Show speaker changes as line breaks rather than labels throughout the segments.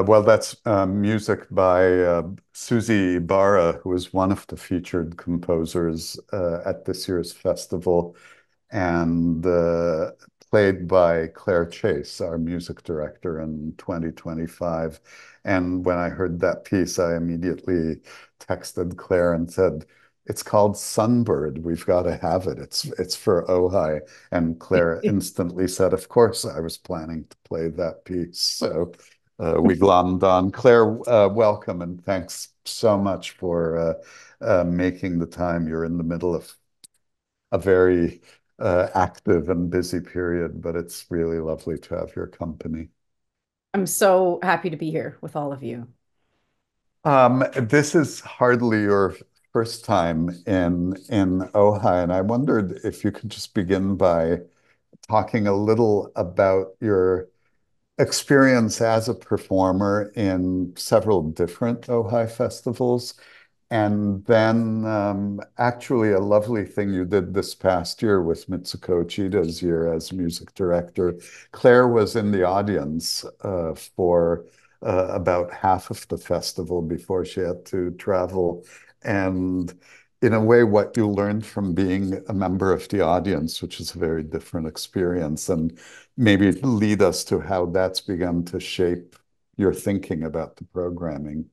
Well, that's music by Susie Ibarra, who was one of the featured composers at this year's festival, and played by Claire Chase, our music director in 2025. And when I heard that piece, I immediately texted Claire and said, "It's called Sunbird. We've got to have it. It's for Ojai." And Claire instantly said, "Of course, I was planning to play that piece." So we glommed on. Claire, welcome and thanks so much for making the time. You're in the middle of a very active and busy period, but it's really lovely to have your company.
I'm so happy to be here with all of you.
This is hardly your first time in Ojai, and I wondered if you could just begin by talking a little about your experience as a performer in several different Ojai festivals. And then actually a lovely thing you did this past year with Mitsuko Uchida's year as music director. Claire was in the audience for about half of the festival before she had to travel. And in a way, what you learned from being a member of the audience, which is a very different experience, and maybe lead us to how that's begun to shape your thinking about the programming.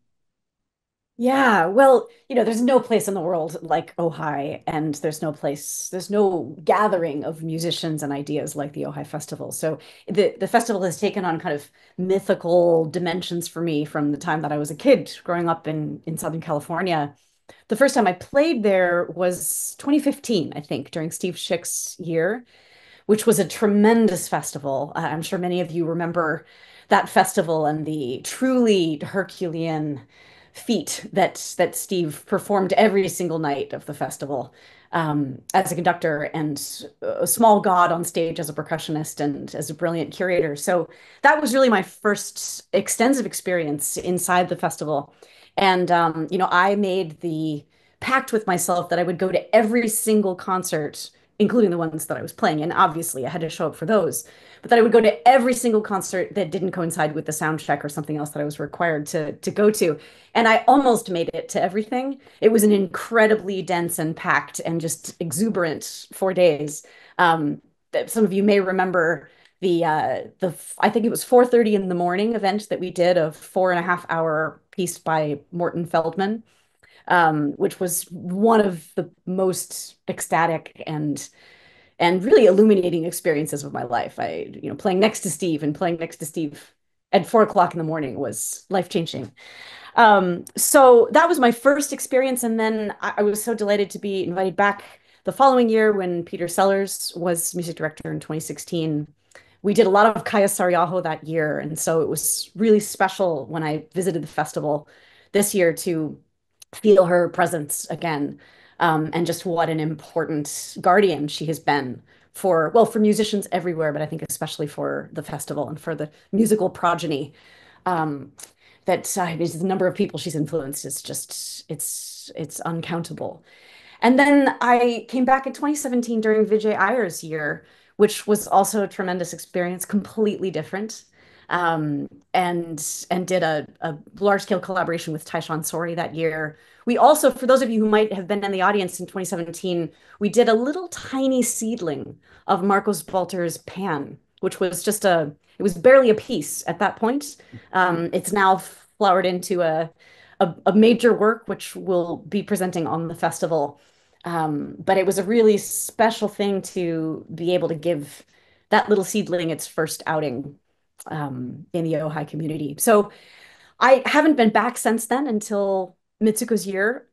Yeah, well, there's no place in the world like Ojai, and there's no gathering of musicians and ideas like the Ojai Festival. So the festival has taken on kind of mythical dimensions for me from the time that I was a kid growing up in Southern California. The first time I played there was 2015, I think, during Steve Schick's year, which was a tremendous festival. I'm sure many of you remember that festival and the truly Herculean feat that Steve performed every single night of the festival as a conductor and a small god on stage as a percussionist and as a brilliant curator. So that was really my first extensive experience inside the festival. And I made the pact with myself that I would go to every single concert, including the ones that I was playing. And obviously, I had to show up for those, but that I would go to every single concert that didn't coincide with the sound check or something else that I was required to go to. And I almost made it to everything. It was an incredibly dense and packed and just exuberant 4 days. Some of you may remember the I think it was 4:30 in the morning event that we did, a 4.5 hour piece by Morton Feldman, which was one of the most ecstatic and really illuminating experiences of my life. Playing next to Steve and playing next to Steve at 4 o'clock in the morning was life-changing. So that was my first experience, and then I was so delighted to be invited back the following year when Peter Sellers was music director in 2016. We did a lot of Kaya Saryaho that year, and so it was really special when I visited the festival this year to feel her presence again, and just what an important guardian she has been for, well, for musicians everywhere, but I think especially for the festival and for the musical progeny. Um, the number of people she's influenced is just it's uncountable. And then I came back in 2017 during Vijay Iyer's year, which was also a tremendous experience, completely different. And did a large scale collaboration with Taishan Sori that year. We also, for those of you who might have been in the audience in 2017, we did a little tiny seedling of Marcos Walter's Pan, which was it was barely a piece at that point. It's now flowered into a major work, which we'll be presenting on the festival. But it was a really special thing to be able to give that little seedling its first outing in the Ojai community. So I haven't been back since then until Mitsuko's year,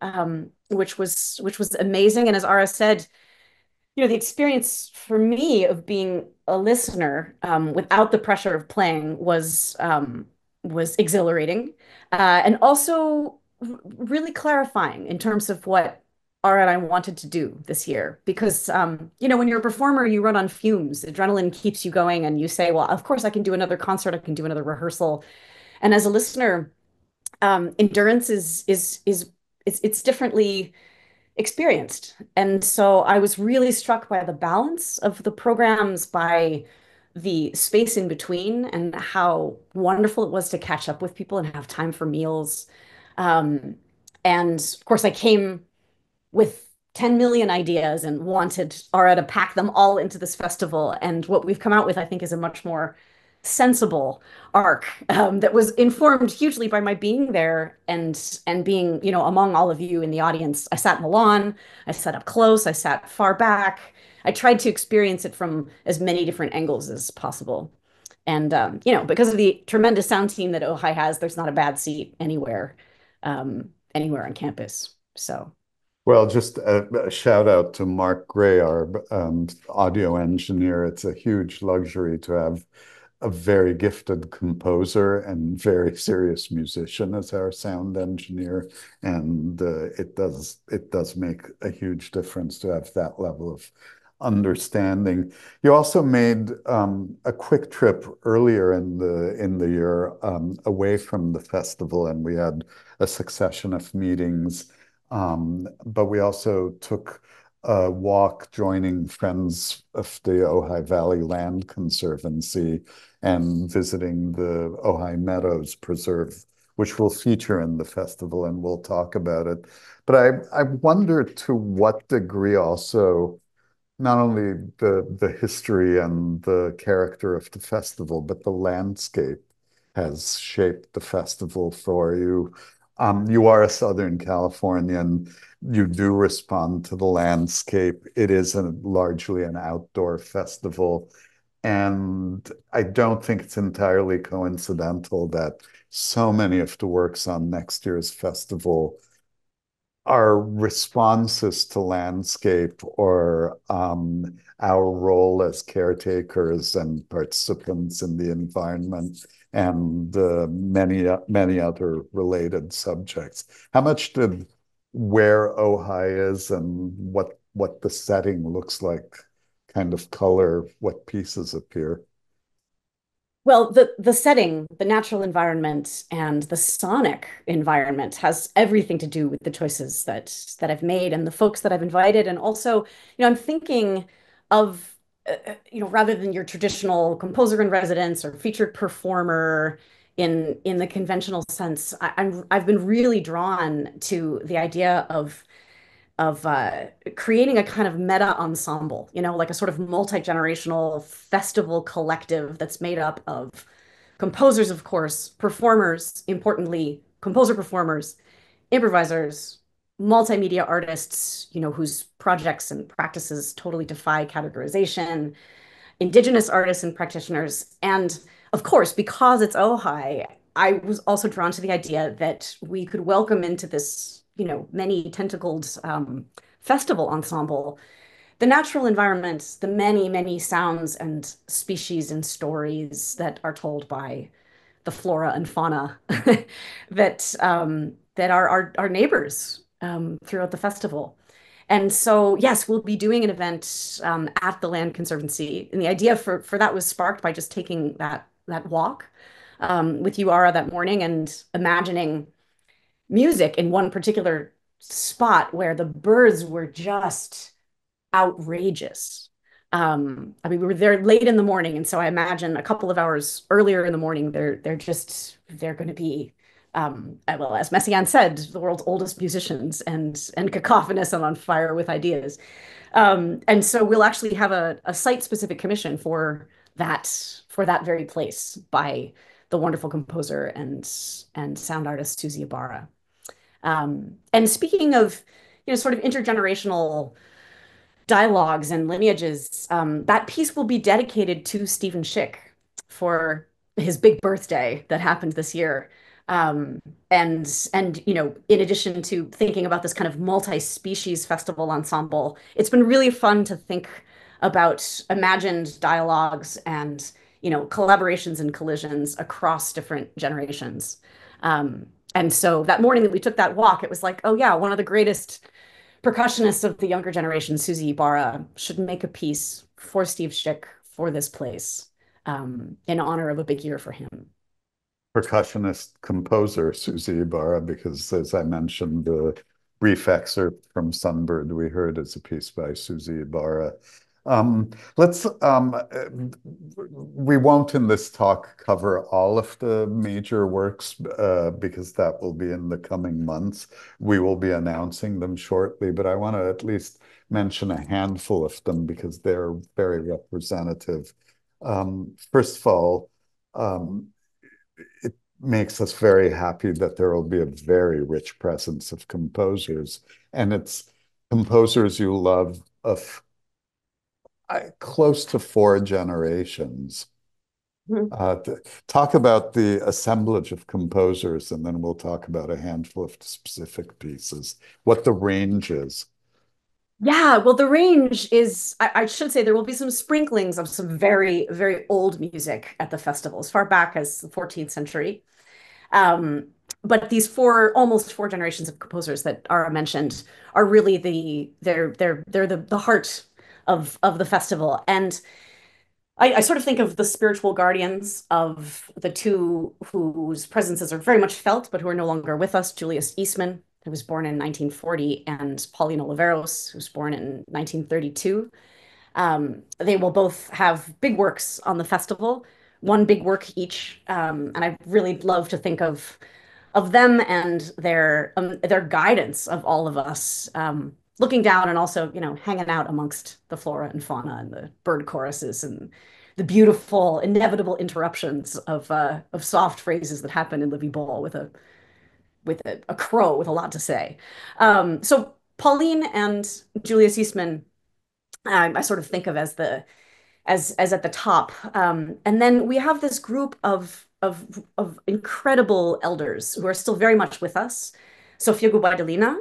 which was amazing. And as Ara said, the experience for me of being a listener without the pressure of playing was exhilarating, and also really clarifying in terms of what Ara and I wanted to do this year. Because when you're a performer, you run on fumes. Adrenaline keeps you going, and you say, "Well, of course, I can do another concert. I can do another rehearsal." And as a listener, endurance it's differently experienced. And so I was really struck by the balance of the programs, by the space in between and how wonderful it was to catch up with people and have time for meals. Um, and of course, I came with 10 million ideas and wanted Ara to pack them all into this festival. And what we've come out with, I think, is a much more sensible arc that was informed hugely by my being there and being, among all of you in the audience. I sat in the lawn, I sat up close, I sat far back. I tried to experience it from as many different angles as possible. And because of the tremendous sound team that Ojai has, there's not a bad seat anywhere on campus. So.
Well, just a shout out to Mark Gray, our audio engineer. It's a huge luxury to have a very gifted composer and very serious musician as our sound engineer, and it does make a huge difference to have that level of understanding. You also made a quick trip earlier in the year away from the festival, and we had a succession of meetings. But we also took a walk joining Friends of the Ojai Valley Land Conservancy and visiting the Ojai Meadows Preserve, which will feature in the festival, and we'll talk about it. But I wonder to what degree also not only the history and the character of the festival, but the landscape has shaped the festival for you. You are a Southern Californian. You do respond to the landscape. It is largely an outdoor festival. And I don't think it's entirely coincidental that so many of the works on next year's festival our responses to landscape or our role as caretakers and participants in the environment and many other related subjects. How much did where Ojai is and what the setting looks like kind of color what pieces appear?
Well, the setting, the natural environment, and the sonic environment has everything to do with the choices that I've made and the folks that I've invited. And also, I'm thinking of, rather than your traditional composer in residence or featured performer in the conventional sense, I've been really drawn to the idea of creating a kind of meta ensemble, like a sort of multi-generational festival collective that's made up of composers, of course, performers, importantly, composer performers, improvisers, multimedia artists, whose projects and practices totally defy categorization, indigenous artists and practitioners. And of course, because it's Ojai, I was also drawn to the idea that we could welcome into this, many tentacled festival ensemble the natural environment, the many, many sounds and species and stories that are told by the flora and fauna that are our neighbors throughout the festival. And so, yes, we'll be doing an event at the Land Conservancy, and the idea for that was sparked by just taking that walk with you, Ara, that morning, and imagining music in one particular spot where the birds were just outrageous. I mean, we were there late in the morning, and so I imagine a couple of hours earlier in the morning, they're going to be, well, as Messiaen said, the world's oldest musicians and cacophonous and on fire with ideas. And so we'll actually have a site-specific commission for that very place by the wonderful composer and sound artist Susie Ibarra. And speaking of, sort of intergenerational dialogues and lineages, that piece will be dedicated to Stephen Schick for his big birthday that happened this year. And in addition to thinking about this kind of multi-species festival ensemble, it's been really fun to think about imagined dialogues and collaborations and collisions across different generations. And so that morning that we took that walk, it was like, oh yeah, one of the greatest percussionists of the younger generation, Susie Ibarra, should make a piece for Steve Schick for this place in honor of a big year for him.
Percussionist composer Susie Ibarra, because as I mentioned, the brief excerpt from Sunbird we heard is a piece by Susie Ibarra. Let's we won't in this talk cover all of the major works because that will be in the coming months. We will be announcing them shortly, but I want to at least mention a handful of them because they're very representative. First of all, um, it makes us very happy that there will be a very rich presence of composers, and it's composers you love of close to four generations.
Mhm.
Talk about the assemblage of composers, and then we'll talk about a handful of specific pieces, what the range is.
Yeah, well, the range is, I should say there will be some sprinklings of some very, very old music at the festival, as far back as the 14th century. Um, but these almost four generations of composers that Ara mentioned are really they're the heart of the festival. And I sort of think of the spiritual guardians of the two whose presences are very much felt, but who are no longer with us. Julius Eastman, who was born in 1940, and Pauline Oliveros, who was born in 1932. They will both have big works on the festival, one big work each. And I really love to think of them and their guidance of all of us, looking down and also, hanging out amongst the flora and fauna and the bird choruses and the beautiful, inevitable interruptions of soft phrases that happen in Livy Ball with a crow with a lot to say. So Pauline and Julius Eastman, I sort of think of as at the top. And then we have this group of incredible elders who are still very much with us. Sofia Gubaidulina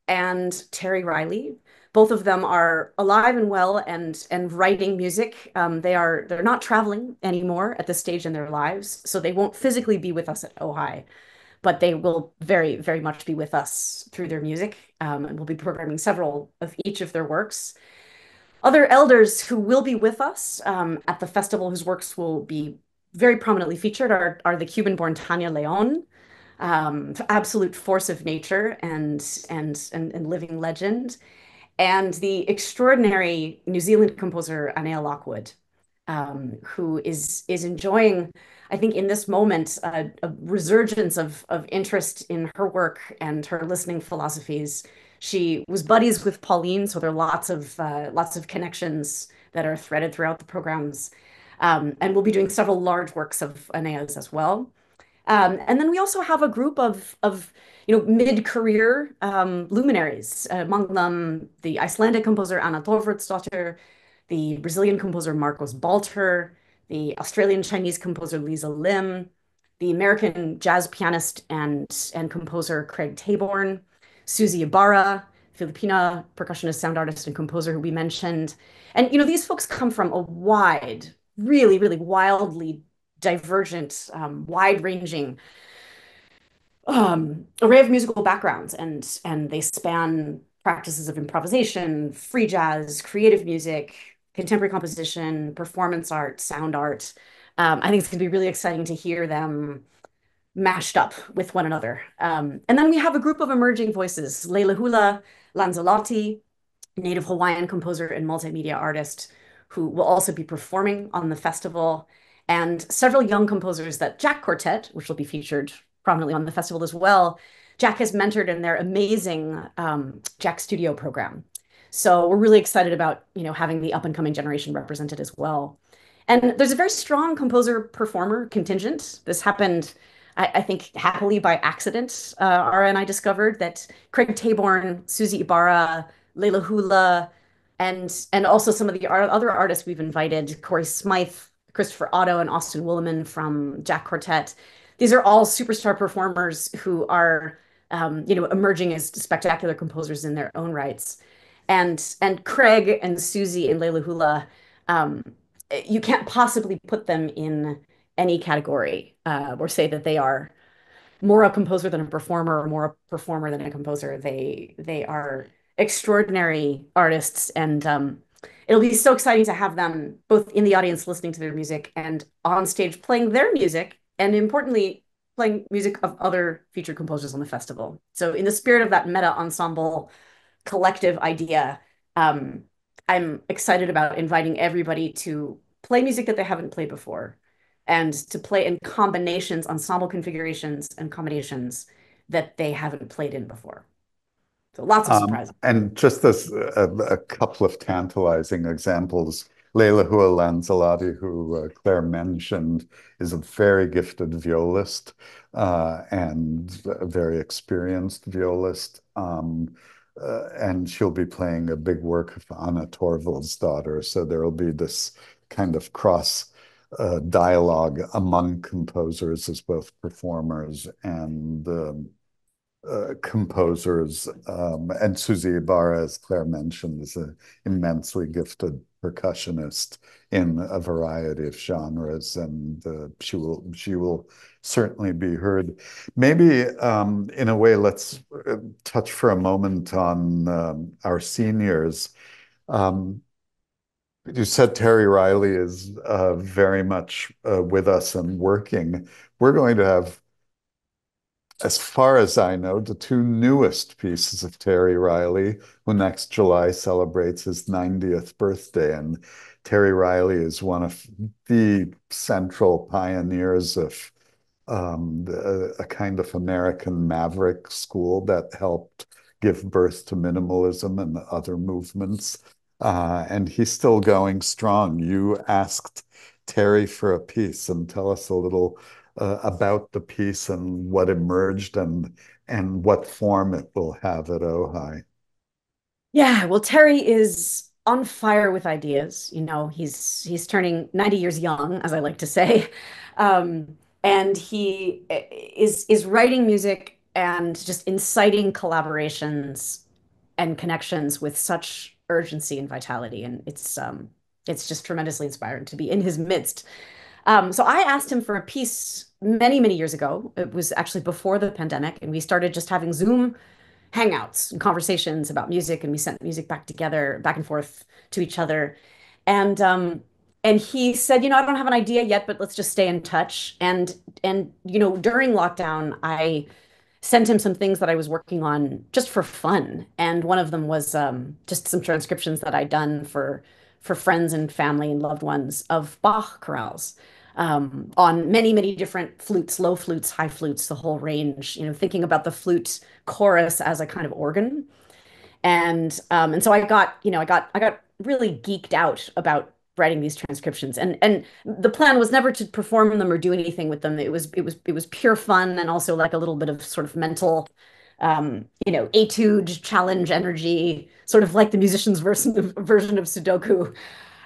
and Terry Riley. Both of them are alive and well and writing music. They're not traveling anymore at this stage in their lives, so they won't physically be with us at Ojai, but they will very, very much be with us through their music. And we'll be programming several of each of their works. Other elders who will be with us at the festival, whose works will be very prominently featured, are the Cuban-born Tanya Leon, absolute force of nature and living legend, and the extraordinary New Zealand composer Anea Lockwood, who is enjoying, I think, in this moment, a resurgence of interest in her work and her listening philosophies. She was buddies with Pauline, so there are lots of connections that are threaded throughout the programs. And we'll be doing several large works of Aeneas as well. And then we also have a group of mid-career luminaries, among them the Icelandic composer Anna Thorvaldsdottir, the Brazilian composer Marcos Balter, the Australian Chinese composer Lisa Lim, the American jazz pianist and composer Craig Taborn, Susie Ibarra, Filipina percussionist, sound artist, and composer who we mentioned. And these folks come from a wide, really, really wildly divergent, wide-ranging array of musical backgrounds, and they span practices of improvisation, free jazz, creative music, contemporary composition, performance art, sound art. I think it's going to be really exciting to hear them mashed up with one another. And then we have a group of emerging voices: Leila Hula, Lanzalotti, native Hawaiian composer and multimedia artist who will also be performing on the festival, and several young composers that Jack Quartet, which will be featured prominently on the festival as well, Jack has mentored in their amazing Jack Studio program. So we're really excited about having the up and coming generation represented as well. And there's a very strong composer performer contingent. This happened, I think, happily by accident. Ara and I discovered that Craig Taborn, Susie Ibarra, Leila Hula, and also some of the other artists we've invited, Corey Smythe, Christopher Otto, and Austin Williman from Jack Quartet. These are all superstar performers who are, emerging as spectacular composers in their own rights. And Craig and Susie and Leila Hula, um, you can't possibly put them in any category or say that they are more a composer than a performer or more a performer than a composer. They are extraordinary artists, and it'll be so exciting to have them both in the audience listening to their music and on stage playing their music, and importantly, playing music of other featured composers on the festival. So in the spirit of that meta ensemble collective idea, um, I'm excited about inviting everybody to play music that they haven't played before and to play in combinations, ensemble configurations, and combinations that they haven't played in before. So lots of surprises.
And just as a couple of tantalizing examples, Leila Hua Lanzalotti, who Claire mentioned, is a very gifted violist and a very experienced violist. And she'll be playing a big work of Anna Torvaldsdottir. So there will be this kind of cross dialogue among composers as both performers and composers. And Susie Ibarra, as Claire mentioned, is an immensely gifted percussionist in a variety of genres, and she will certainly be heard. Maybe in a way, let's touch for a moment on our seniors. Um, you said Terry Riley is very much with us and working. We're going to have, as far as I know, the two newest pieces of Terry Riley, who next July celebrates his 90th birthday. And Terry Riley is one of the central pioneers of a kind of American maverick school that helped give birth to minimalism and other movements. And he's still going strong. You asked Terry for a piece, and tell us a little about the piece and what emerged and what form it will have at Ojai.
Yeah, well, Terry is on fire with ideas. He's turning 90 years young, as I like to say. And he is writing music and just inciting collaborations and connections with such urgency and vitality. And it's just tremendously inspiring to be in his midst. So I asked him for a piece many, many years ago. It was actually before the pandemic, and we started just having Zoom hangouts and conversations about music, and we sent music back together, back and forth to each other. And he said, I don't have an idea yet, but let's just stay in touch. And during lockdown, I sent him some things that I was working on just for fun. And one of them was just some transcriptions that I'd done for friends and family and loved ones of Bach chorales on many, many different flutes, low flutes, high flutes, the whole range, thinking about the flute chorus as a kind of organ. And so I got really geeked out about writing these transcriptions. And the plan was never to perform them or do anything with them. It was pure fun and also like a little bit of sort of mental etude, challenge energy, sort of like the musician's version of Sudoku.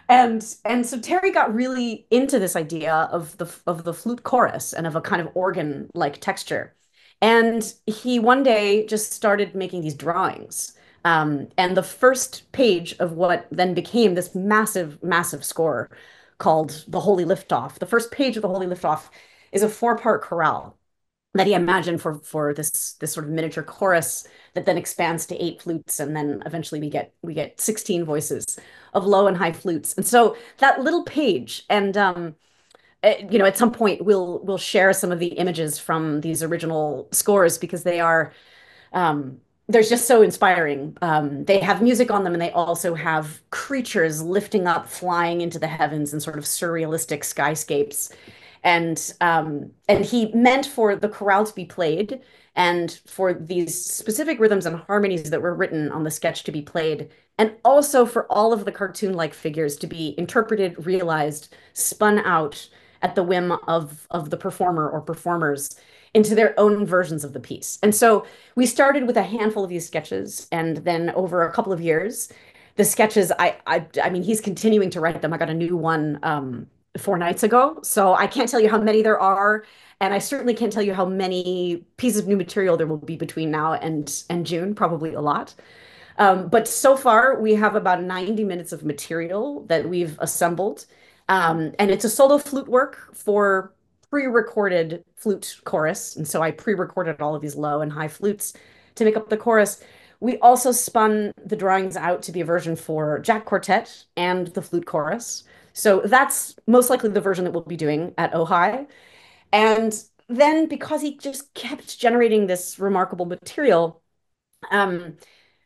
And so Terry got really into this idea of the flute chorus and of a kind of organ-like texture. And he one day just started making these drawings. And the first page of what then became this massive, massive score called The Holy Liftoff. The first page of The Holy Liftoff is a four-part chorale that he imagined for this sort of miniature chorus that then expands to eight flutes, and then eventually we get 16 voices of low and high flutes. And so that little page, and at some point we'll share some of the images from these original scores because they're just so inspiring. They have music on them, and they also have creatures lifting up, flying into the heavens in sort of surrealistic skyscapes. And he meant for the chorale to be played and for these specific rhythms and harmonies that were written on the sketch to be played, and also for all of the cartoon-like figures to be interpreted, realized, spun out at the whim of the performer or performers into their own versions of the piece. And so we started with a handful of these sketches, and then over a couple of years, the sketches, I mean, he's continuing to write them. I got a new one 4 nights ago, so I can't tell you how many there are, and I certainly can't tell you how many pieces of new material there will be between now and June. Probably a lot. But so far, we have about 90 minutes of material that we've assembled. And it's a solo flute work for pre-recorded flute chorus. And so I pre-recorded all of these low and high flutes to make up the chorus. We also spun the drawings out to be a version for Jack Quartet and the flute chorus. So that's most likely the version that we'll be doing at Ojai. And then because he just kept generating this remarkable material, um,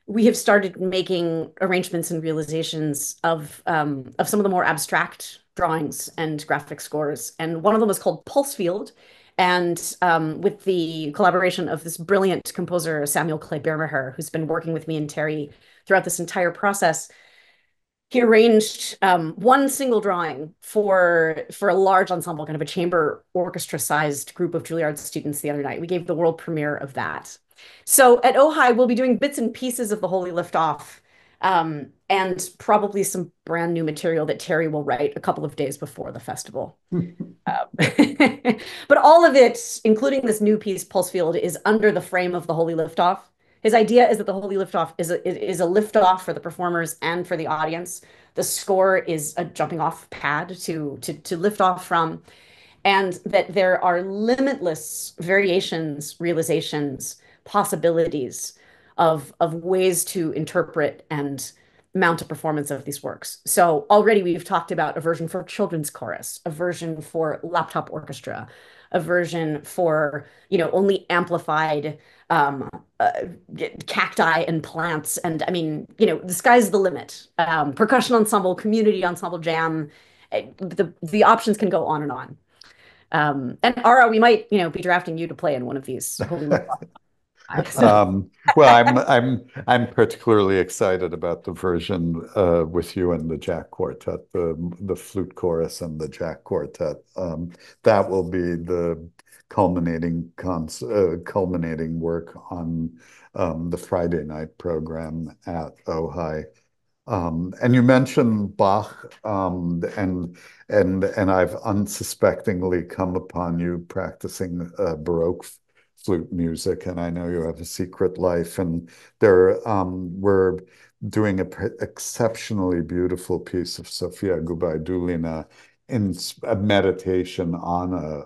we have started making arrangements and realizations of some of the more abstract drawings and graphic scores. And one of them was called Pulse Field. And with the collaboration of this brilliant composer, Samuel Clay Bermaher, who's been working with me and Terry throughout this entire process, he arranged one single drawing for a large ensemble, kind of a chamber orchestra-sized group of Juilliard students the other night. We gave the world premiere of that. So at Ojai, we'll be doing bits and pieces of the Holy Liftoff, and probably some brand new material that Terry will write a couple of days before the festival. But all of it, including this new piece, Pulse Field, is under the frame of the Holy Liftoff. His idea is that the Holy Liftoff is a liftoff for the performers and for the audience. The score is a jumping off pad to lift off from, and that there are limitless variations, realizations, possibilities of ways to interpret and mount a performance of these works. So already we've talked about a version for children's chorus, a version for laptop orchestra, a version for, only amplified um, uh, cacti and plants. And I mean, the sky's the limit. Percussion ensemble, community ensemble jam, the options can go on and on. And Ara, we might, be drafting you to play in one of these Holy Live. So
Well, I'm particularly excited about the version with you and the Jack Quartet, the flute chorus and the Jack Quartet. That will be the culminating work on the Friday night program at Ojai. And you mentioned Bach, and I've unsuspectingly come upon you practicing Baroque flute music, and I know you have a secret life. And we're doing an exceptionally beautiful piece of Sofia Gubaidulina in a meditation on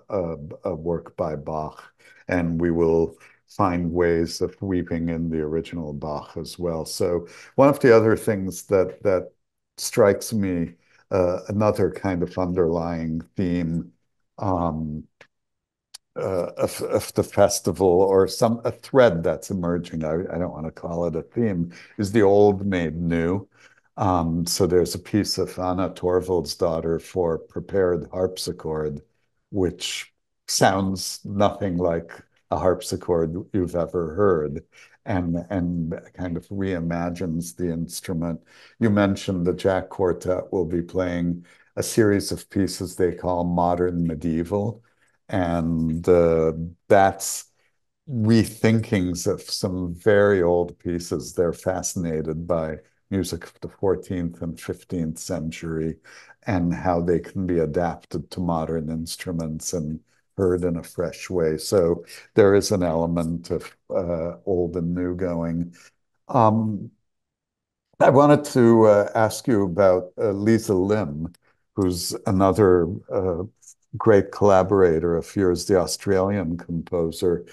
a work by Bach, and we will find ways of weaving in the original Bach as well. So one of the other things that strikes me, another kind of underlying theme um, of the festival, or a thread that's emerging, I don't want to call it a theme, is the old made new. So there's a piece of Anna Torvaldsdottir for prepared harpsichord, which sounds nothing like a harpsichord you've ever heard, and kind of reimagines the instrument. You mentioned the Jack Quartet will be playing a series of pieces they call modern medieval, and that's rethinkings of some very old pieces. They're fascinated by music of the 14th and 15th century and how they can be adapted to modern instruments and heard in a fresh way. So there is an element of old and new going. Um, I wanted to ask you about Lisa Lim, who's another great collaborator of yours, the Australian composer.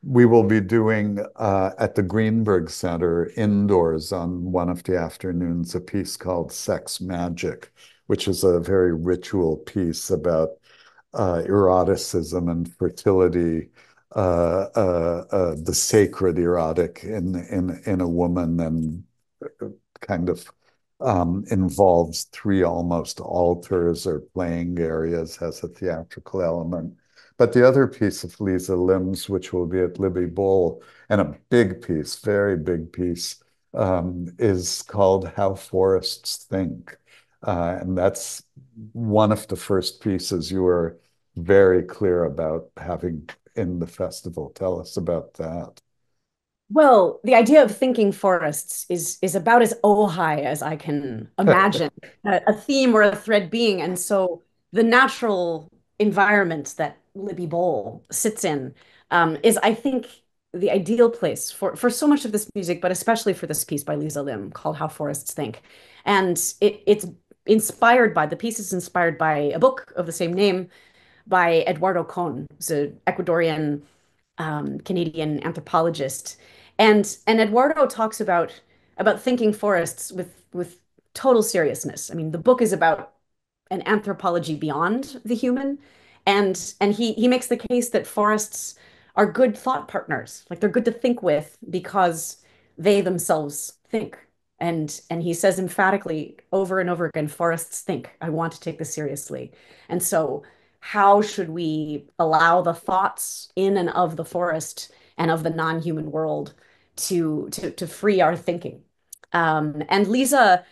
We will be doing at the Greenberg Center indoors on one of the afternoons a piece called Sex Magic, which is a very ritual piece about eroticism and fertility, the sacred erotic in a woman, and kind of involves three almost altars or playing areas, has a theatrical element. But the other piece of Lisa Lim's, which will be at Libby Bowl, and a big piece, very big piece, is called How Forests Think. And that's one of the first pieces you were very clear about having in the festival. Tell us about that.
well, the idea of thinking forests is about as Ojai as I can imagine a theme or a thread being. And so the natural environment that Libby Bowl sits in is, I think, the ideal place for so much of this music, but especially for this piece by Lisa Lim called How Forests Think. And it's inspired by, the piece is inspired by a book of the same name by Eduardo Kohn, who's an Ecuadorian Canadian anthropologist, and Eduardo talks about thinking forests with total seriousness. I mean, the book is about an anthropology beyond the human, and he makes the case that forests are good thought partners, like they're good to think with because they themselves think. And he says emphatically over and over again, forests think. I want to take this seriously. And so how should we allow the thoughts in and of the forest and of the non-human world to free our thinking? And Lisa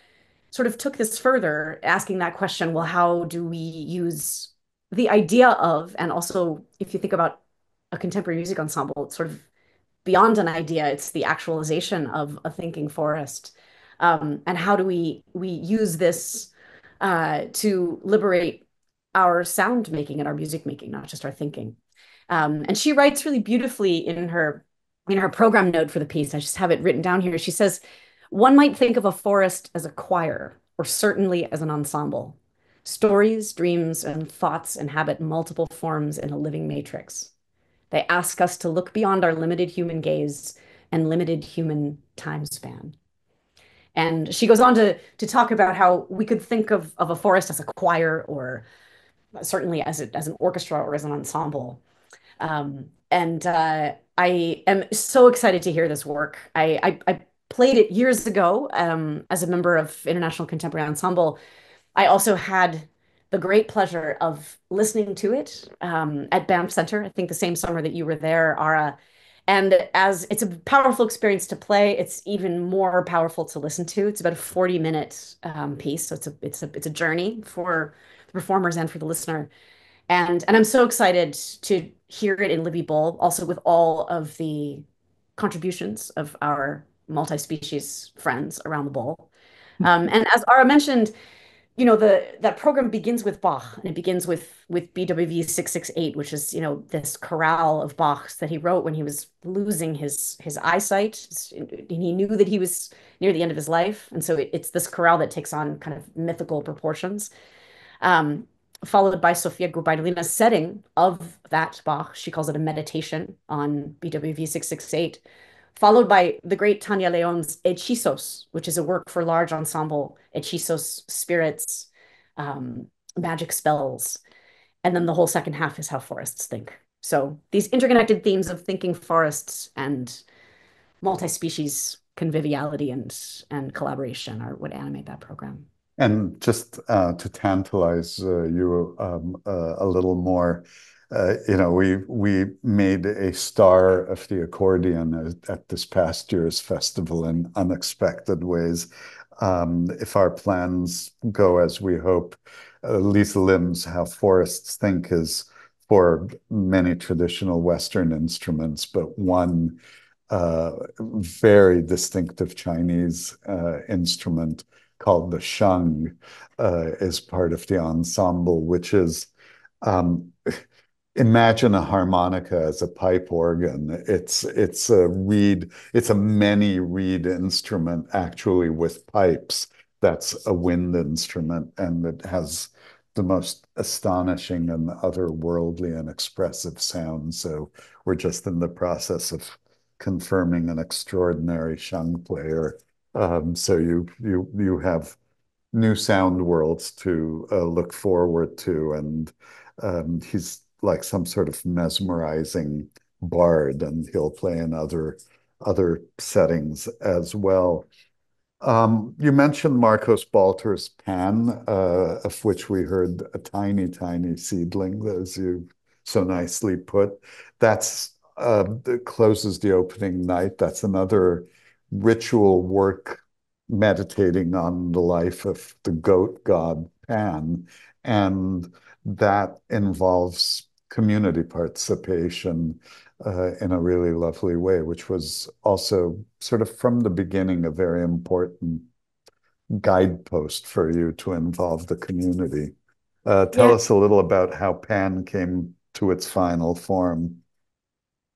sort of took this further, asking that question, well, how do we use the idea of, and also if you think about a contemporary music ensemble, it's sort of beyond an idea, it's the actualization of a thinking forest. And how do we use this to liberate our sound making and our music making, not just our thinking? And she writes really beautifully in her program note for the piece. I just have it written down here. She says, one might think of a forest as a choir, or certainly as an ensemble. Stories, dreams, and thoughts inhabit multiple forms in a living matrix. They ask us to look beyond our limited human gaze and limited human time span. And she goes on to talk about how we could think of a forest as a choir or certainly as an orchestra or as an ensemble. And I am so excited to hear this work. I played it years ago as a member of International Contemporary Ensemble. I also had the great pleasure of listening to it at Banff Center. I think the same summer that you were there, Ara. And as it's a powerful experience to play, it's even more powerful to listen to. It's about a 40-minute piece, so it's a journey for the performers and for the listener. And I'm so excited to hear it in Libby Bowl, also with all of the contributions of our multi-species friends around the bowl. And as Ara mentioned, the that program begins with Bach, and it begins with BWV 668, which is, this chorale of Bach's that he wrote when he was losing his eyesight. And he knew that he was near the end of his life. And so it's this chorale that takes on kind of mythical proportions. Um, Followed by Sofia Gubaidulina's setting of that Bach. She calls it a meditation on BWV 668, followed by the great Tanya Leon's Hechizos, which is a work for large ensemble, hechizos, spirits, um, magic spells. And then the whole second half is how forests think. So these interconnected themes of thinking forests and multi-species conviviality and collaboration are what animate that program.
And just to tantalize you a little more, we made a star of the accordion at this past year's festival in unexpected ways. If our plans go as we hope, Lisa Lim's How Forests Think is for many traditional Western instruments, but one very distinctive Chinese instrument called the sheng is part of the ensemble, which is um, imagine a harmonica as a pipe organ. It's a many reed instrument actually with pipes. That's a wind instrument, and it has the most astonishing and otherworldly and expressive sound. So we're just in the process of confirming an extraordinary sheng player. So you have new sound worlds to look forward to, and he's like some sort of mesmerizing bard, and he'll play in other settings as well. You mentioned Marcos Balter's Pan, of which we heard a tiny, tiny seedling, as you so nicely put. That's that closes the opening night. That's another ritual work meditating on the life of the goat god Pan, and that involves community participation in a really lovely way, which was also sort of from the beginning a very important guidepost for you to involve the community. Tell
Yeah.
us a little about how Pan came to its final form.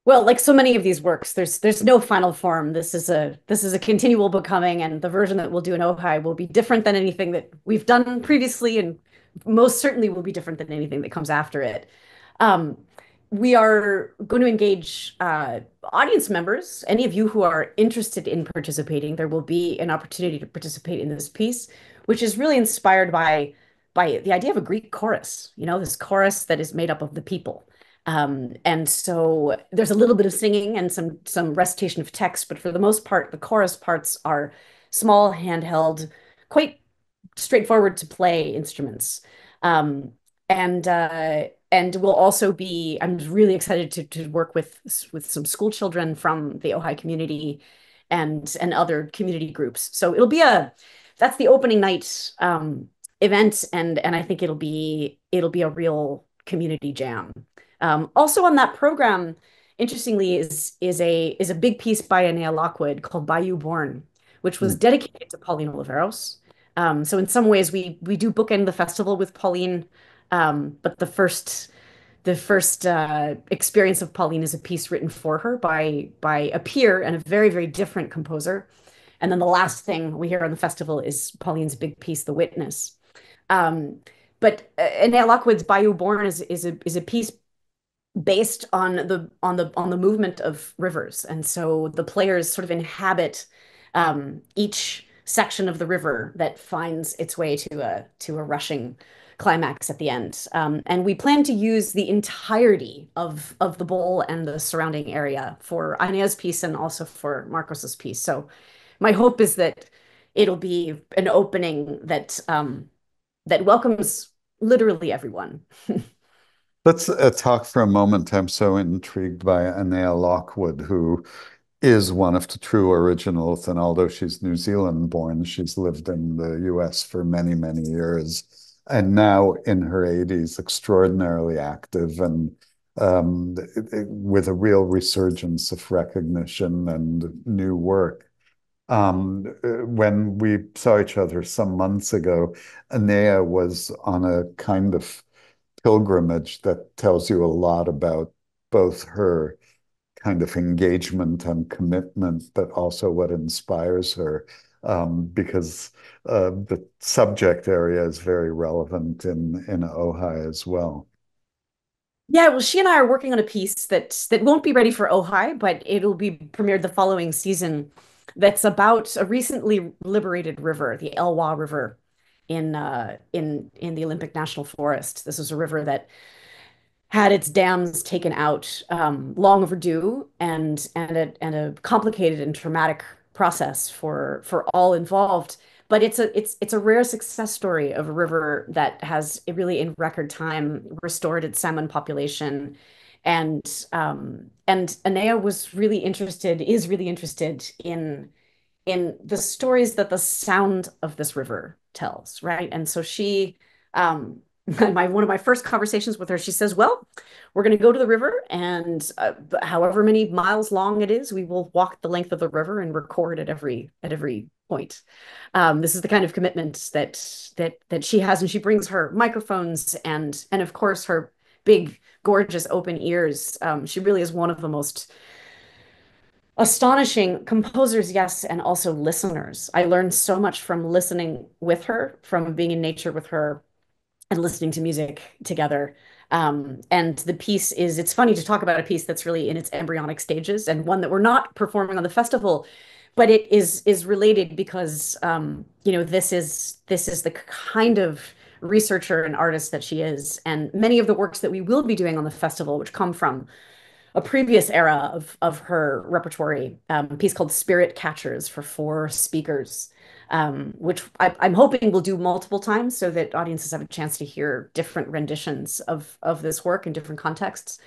Well, like so many of these works, there's no final form. This is a continual becoming, and the version that we'll do in Ojai will be different than anything that we've done previously, and most certainly will be different than anything that comes after it. Um, we are going to engage audience members. Any of you who are interested in participating, there will be an opportunity to participate in this piece, which is really inspired by the idea of a Greek chorus. This chorus that is made up of the people. And so there's a little bit of singing and some recitation of text, but for the most part, the chorus parts are small, handheld, quite straightforward to play instruments. Um, and we'll also be, I'm really excited to work with some school children from the Ojai community and other community groups. So that's the opening night event, and I think it'll be a real community jam. Also on that program, interestingly, is a big piece by Anea Lockwood called Bayou Born, which was
Mm.
dedicated to Pauline Oliveros. So in some ways, we do bookend the festival with Pauline, but the first experience of Pauline is a piece written for her by a peer and a very, very different composer. And then the last thing we hear on the festival is Pauline's big piece, The Witness. Um, but Annette Lockwood's Bayou Born is a piece based on the movement of rivers, and so the players sort of inhabit each section of the river that finds its way to a rushing climax at the end. And we plan to use the entirety of the bowl and the surrounding area for Ina's piece and also for Marcos's piece. So my hope is that it'll be an opening that welcomes literally everyone.
Let's talk for a moment. I'm so intrigued by Anea Lockwood, who is one of the true originals. And although she's New Zealand born, she's lived in the US for many, many years. And now in her 80s, extraordinarily active and with a real resurgence of recognition and new work. When we saw each other some months ago, Anea was on a kind of pilgrimage that tells you a lot about both her kind of engagement and commitment, but also what inspires her, because the subject area is very relevant in Ojai as well.
Yeah, well, she and I are working on a piece that won't be ready for Ojai, but it'll be premiered the following season. That's about a recently liberated river, the Elwha River, in the Olympic National Forest. This is a river that had its dams taken out long overdue, and a complicated and traumatic process for all involved. But it's a rare success story of a river that has really in record time restored its salmon population. And Anea is really interested in the stories that the sound of this river tells, right? And so one of my first conversations with her, she says, "Well, we're going to go to the river, and however many miles long it is, we will walk the length of the river and record at every point." This is the kind of commitment that she has, and she brings her microphones and of course her big, gorgeous open ears. She really is one of the most astonishing composers, yes, and also listeners. I learned so much from listening with her, from being in nature with her, and listening to music together. And the piece it's funny to talk about a piece that's really in its embryonic stages and one that we're not performing on the festival, but it is related because, this is the kind of researcher and artist that she is. And many of the works that we will be doing on the festival, which come from a previous era of her repertory, a piece called Spirit Catchers for four speakers, which I'm hoping we'll do multiple times so that audiences have a chance to hear different renditions of this work in different contexts.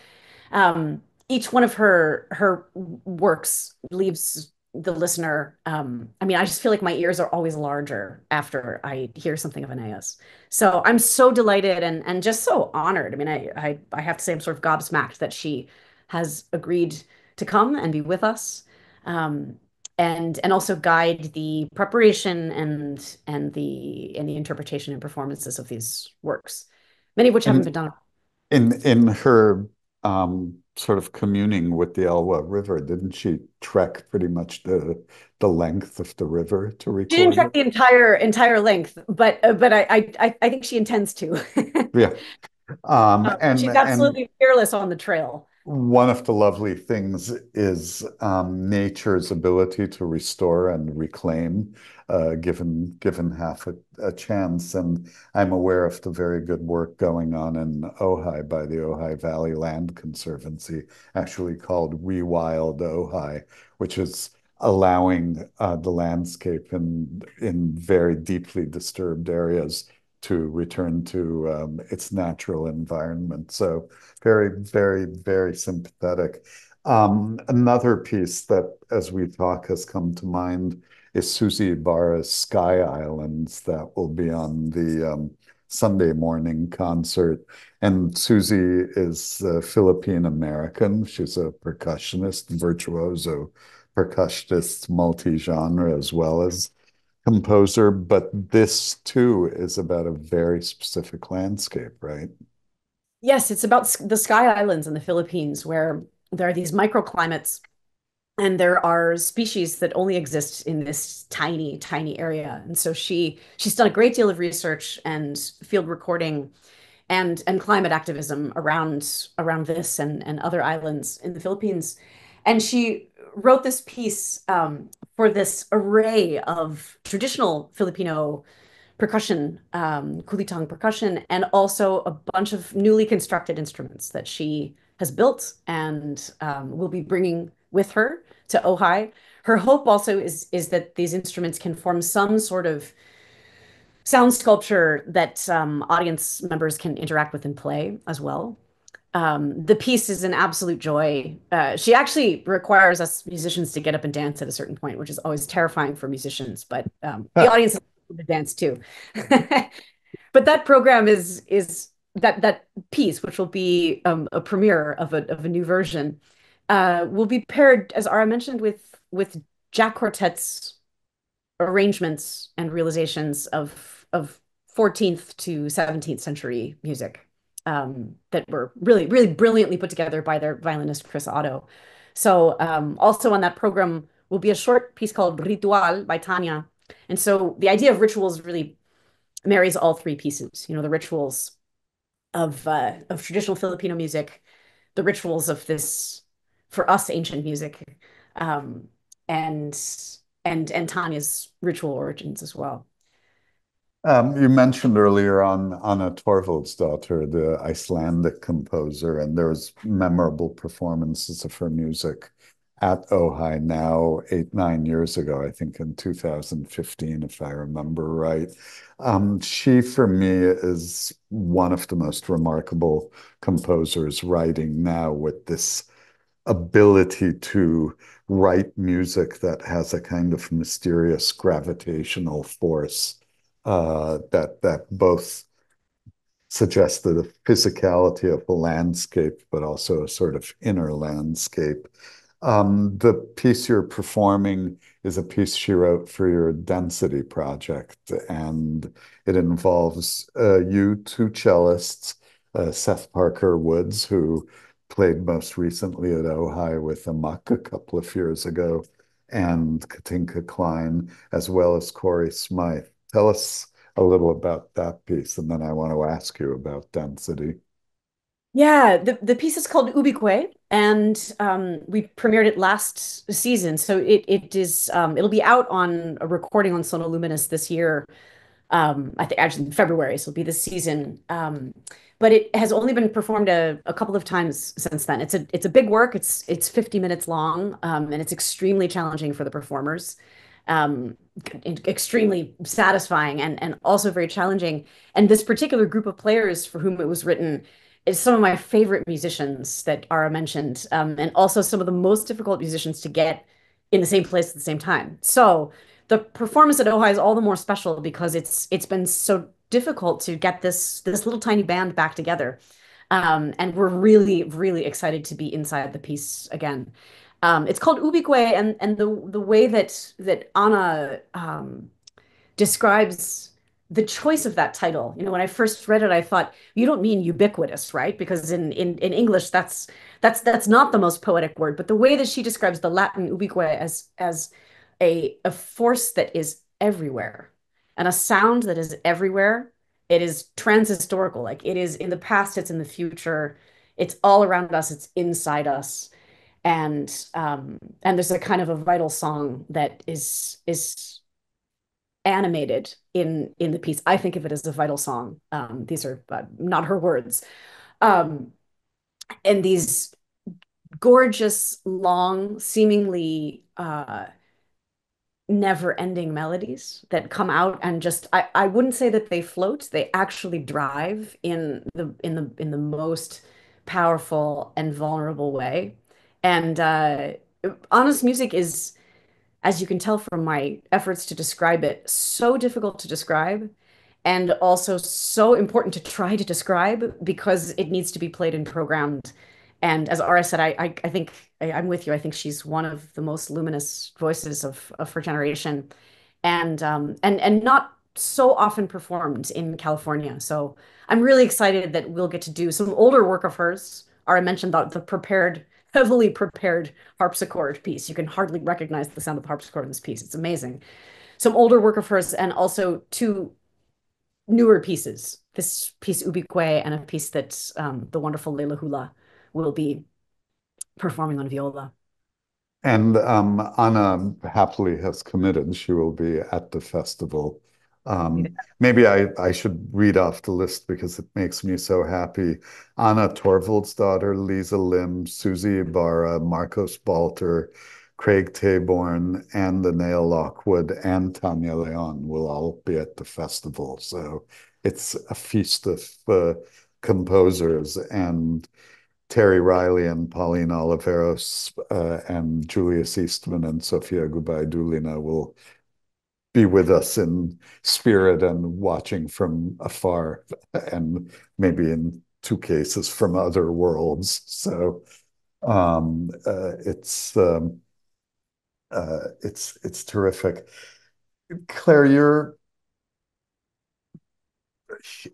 Each one of her works leaves the listener. I mean, I just feel like my ears are always larger after I hear something of Aeneas. So I'm so delighted and just so honored. I mean, I have to say I'm sort of gobsmacked that she has agreed to come and be with us. Um, and also guide the preparation and the interpretation and performances of these works, many of which haven't been
And
done.
in her sort of communing with the Elwha River, didn't she trek pretty much the length of the river to
She didn't
record
trek
it?
the entire length, but I think she intends to.
Yeah.
She's
And
absolutely fearless on the trail.
One of the lovely things is nature's ability to restore and reclaim, given half a chance. And I'm aware of the very good work going on in Ojai by the Ojai Valley Land Conservancy, actually called Rewild Ojai, which is allowing the landscape in very deeply disturbed areas to return to its natural environment. So very, very, very sympathetic. Another piece that, as we talk, has come to mind is Susie Ibarra's Sky Islands that will be on the Sunday morning concert. And Susie is Philippine American. She's a percussionist, virtuoso percussionist, multi-genre as well as composer. But this too is about a very specific landscape, right?
Yes, it's about the Sky Islands in the Philippines, where there are these microclimates and there are species that only exist in this tiny, tiny area. And so she's done a great deal of research and field recording and climate activism around this and other islands in the Philippines. And she wrote this piece for this array of traditional Filipino percussion, kulitang percussion, and also a bunch of newly constructed instruments that she has built and will be bringing with her to Ojai. Her hope also is that these instruments can form some sort of sound sculpture that audience members can interact with and play as well. The piece is an absolute joy. She actually requires us musicians to get up and dance at a certain point, which is always terrifying for musicians, but the audience is able to dance too. But that program is that piece, which will be a premiere of a new version, will be paired, as Ara mentioned, with Jack Quartet's arrangements and realizations of 14th to 17th century music that were really, really brilliantly put together by their violinist Chris Otto. So also on that program will be a short piece called Ritual by Tanya. And so the idea of rituals really marries all three pieces. You know, the rituals of traditional Filipino music, the rituals of this for us ancient music, um, and and Tanya's ritual origins as well.
You mentioned earlier on Anna Torvaldsdottir, the Icelandic composer, and there was memorable performances of her music at Ojai now 8, 9 years ago, I think in 2015, if I remember right. She, for me, is one of the most remarkable composers writing now with this ability to write music that has a kind of mysterious gravitational force that both suggested the physicality of the landscape, but also a sort of inner landscape. The piece you're performing is a piece she wrote for your density project, and it involves you, two cellists, Seth Parker Woods, who played most recently at Ojai with Amok a couple of years ago, and Katinka Klein, as well as Corey Smythe. Tell us a little about that piece, and then I want to ask you about density.
Yeah, the piece is called Ubique, and we premiered it last season. So it is it'll be out on a recording on Sonoluminous this year. I think actually in February, so it'll be this season. But it has only been performed a couple of times since then. It's a big work. It's 50 minutes long, and it's extremely challenging for the performers. Um, Extremely satisfying and also very challenging. And this particular group of players for whom it was written is some of my favorite musicians that Ara mentioned, and also some of the most difficult musicians to get in the same place at the same time. So the performance at Ojai is all the more special because it's been so difficult to get this little tiny band back together. And we're really, really excited to be inside the piece again. It's called Ubique, and the way that Anna describes the choice of that title. You know, when I first read it, I thought, you don't mean ubiquitous, right? Because in English, that's not the most poetic word. But the way that she describes the Latin ubique as a force that is everywhere and a sound that is everywhere, it is transhistorical. Like it is in the past, it's in the future. It's all around us, it's inside us. And there's a kind of a vital song that is animated in the piece. I think of it as a vital song. These are not her words. Um, and these gorgeous, long, seemingly never-ending melodies that come out and just I wouldn't say that they float, they actually drive in the most powerful and vulnerable way. And honest music is, as you can tell from my efforts to describe it, so difficult to describe and also so important to try to describe because it needs to be played and programmed. And as Ara said, I think I'm with you. I think she's one of the most luminous voices of her generation, and not so often performed in California. So I'm really excited that we'll get to do some older work of hers. Ara mentioned the prepared, heavily prepared harpsichord piece. You can hardly recognize the sound of the harpsichord in this piece. It's amazing. Some older work of hers, and also two newer pieces. This piece Ubique and a piece that the wonderful Leila Hula will be performing on viola.
And Anna happily has committed. She will be at the festival. Maybe I should read off the list because it makes me so happy. Anna Torvaldsdottir, Lisa Lim, Susie Ibarra, Marcos Balter, Craig Taborn, and the Nail Lockwood and Tanya Leon will all be at the festival. So it's a feast of composers, and Terry Riley and Pauline Oliveros and Julius Eastman and Sofia Gubaidulina will be with us in spirit and watching from afar, and maybe in two cases from other worlds. So it's terrific. Claire, your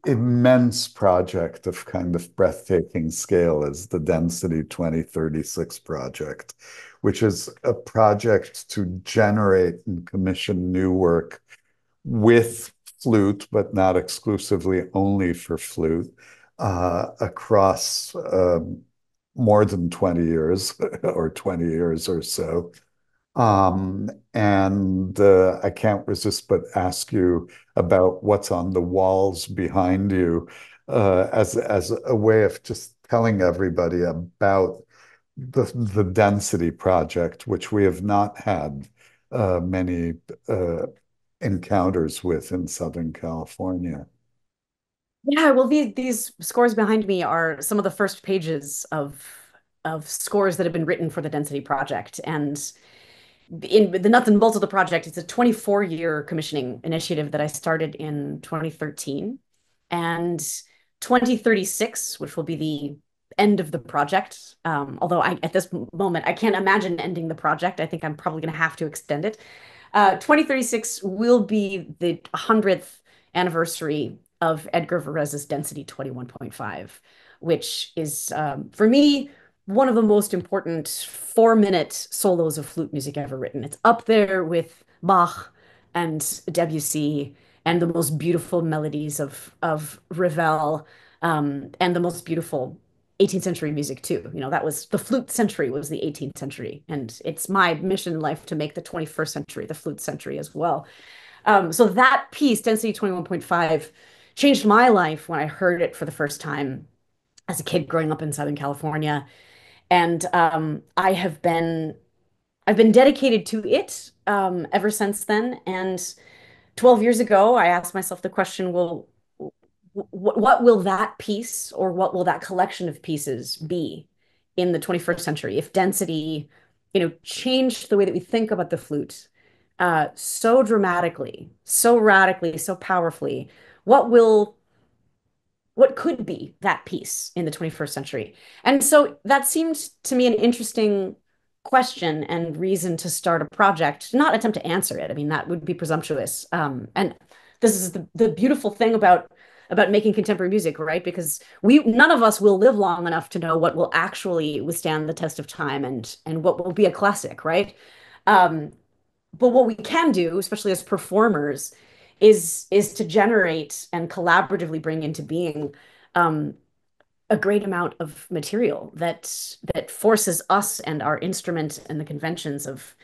immense project of kind of breathtaking scale is the Density 2036 project, which is a project to generate and commission new work with flute, but not exclusively only for flute, across more than 20 years or 20 years or so. And I can't resist but ask you about what's on the walls behind you, as a way of just telling everybody about the Density Project, which we have not had many encounters with in Southern California.
Yeah, well, these scores behind me are some of the first pages of scores that have been written for the Density Project. And in the nuts and bolts of the project, it's a 24-year commissioning initiative that I started in 2013. And 2036, which will be the end of the project, although at this moment, I can't imagine ending the project. I think I'm probably going to have to extend it. 2036 will be the 100th anniversary of Edgar Varèse's Density 21.5, which is, for me, one of the most important 4-minute solos of flute music ever written. It's up there with Bach and Debussy and the most beautiful melodies of Ravel, and the most beautiful 18th century music too. That was the flute century was the 18th century, and it's my mission in life to make the 21st century the flute century as well. So that piece, Density 21.5, changed my life when I heard it for the first time as a kid growing up in Southern California. And I've been dedicated to it ever since then. And 12 years ago, I asked myself the question, well, what will that piece or what will that collection of pieces be in the 21st century if density, changed the way that we think about the flute so dramatically, so radically, so powerfully? What will what could be that piece in the 21st century? And so that seemed to me an interesting question and reason to start a project, to not attempt to answer it. I mean, that would be presumptuous. And this is the beautiful thing about making contemporary music, right? Because we none of us will live long enough to know what will actually withstand the test of time and what will be a classic, right? Um, but what we can do, especially as performers, is to generate and collaboratively bring into being um, a great amount of material that forces us and our instrument and the conventions of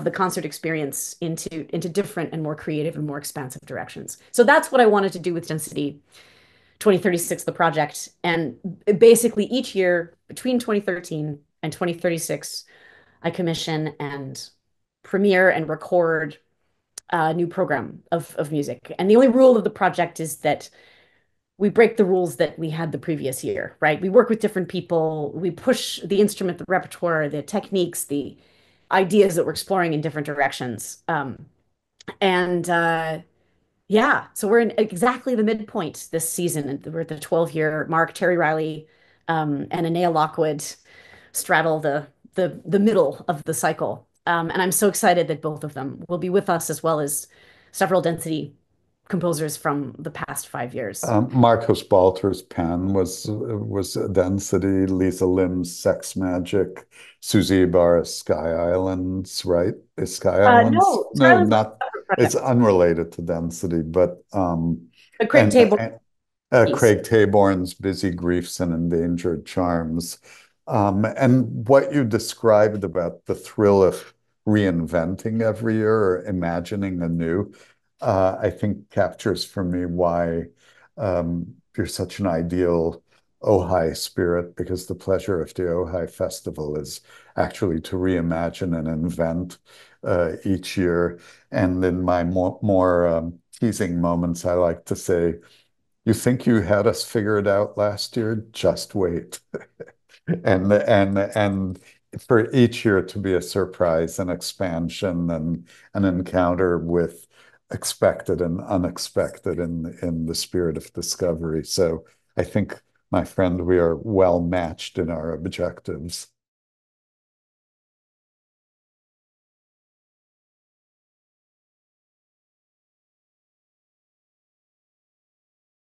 the concert experience into different and more creative and more expansive directions. So that's what I wanted to do with Density 2036, the project. And basically each year between 2013 and 2036, I commission and premiere and record a new program of music. And the only rule of the project is that we break the rules that we had the previous year, right? We work with different people. We push the instrument, the repertoire, the techniques, the ideas that we're exploring in different directions. And Yeah, so we're in exactly the midpoint this season. And we're at the 12-year mark. Terry Riley and Anea Lockwood straddle the middle of the cycle. And I'm so excited that both of them will be with us as well as several Density composers from the past 5 years.
Marcos Balter's pen was Density, Lisa Lim's Sex Magic, Susie Ibarra's Sky Islands, right? Is Sky Islands?
No,
No,
Skyland's a
not.
separate
It's
project.
unrelated to Density, but
The Craig
and,
Table
and
piece.
Craig Taborn's Busy Griefs and Endangered Charms. And what you described about the thrill of reinventing every year or imagining anew, I think captures for me why you're such an ideal Ojai spirit, because the pleasure of the Ojai Festival is actually to reimagine and invent each year. And in my more teasing moments, I like to say, you think you had us figured out last year? Just wait. And for each year to be a surprise and expansion and an encounter with expected and unexpected in the spirit of discovery. So I think, my friend, we are well matched in our objectives.